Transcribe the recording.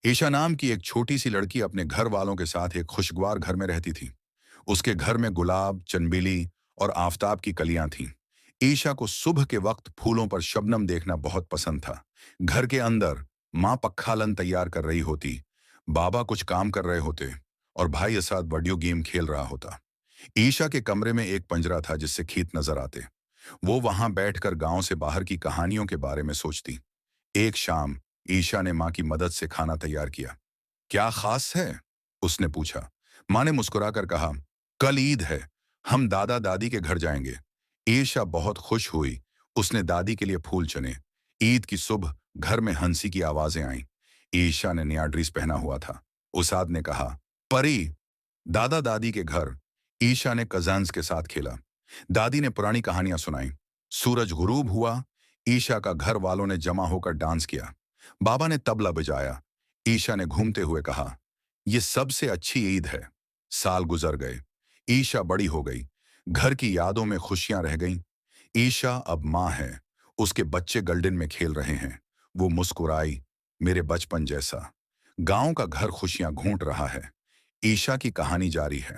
ईशा नाम की एक छोटी सी लड़की अपने घर वालों के साथ एक खुशगवार घर में रहती थी। उसके घर में गुलाब, चंबेली और आफताब की कलियां थीं। ईशा को सुबह के वक्त फूलों पर शबनम देखना बहुत पसंद था। घर के अंदर माँ पक्खालन तैयार कर रही होती, बाबा कुछ काम कर रहे होते और भाई असाद वीडियो गेम खेल रहा होता। ईशा के कमरे में एक पंजरा था जिससे खेत नजर आते। वो वहां बैठकर गांव से बाहर की कहानियों के बारे में सोचती। एक शाम ईशा ने माँ की मदद से खाना तैयार किया। क्या खास है? उसने पूछा। माँ ने मुस्कुराकर कहा, कल ईद है, हम दादा दादी के घर जाएंगे। ईशा बहुत खुश हुई। उसने दादी के लिए फूल चुने। ईद की सुबह घर में हंसी की आवाजें आईं। ईशा ने नया ड्रेस पहना हुआ था। उसाद ने कहा, परी, दादा दादी के घर। ईशा ने कजन्स के साथ खेला। दादी ने पुरानी कहानियां सुनाई। सूरज गुरूब हुआ। ईशा का घर वालों ने जमा होकर डांस किया। बाबा ने तबला बजाया। ईशा ने घूमते हुए कहा, यह सबसे अच्छी ईद है। साल गुजर गए। ईशा बड़ी हो गई। घर की यादों में खुशियां रह गईं। ईशा अब माँ है। उसके बच्चे गार्डन में खेल रहे हैं। वो मुस्कुराई, मेरे बचपन जैसा। गांव का घर खुशियां घूंट रहा है। ईशा की कहानी जारी है।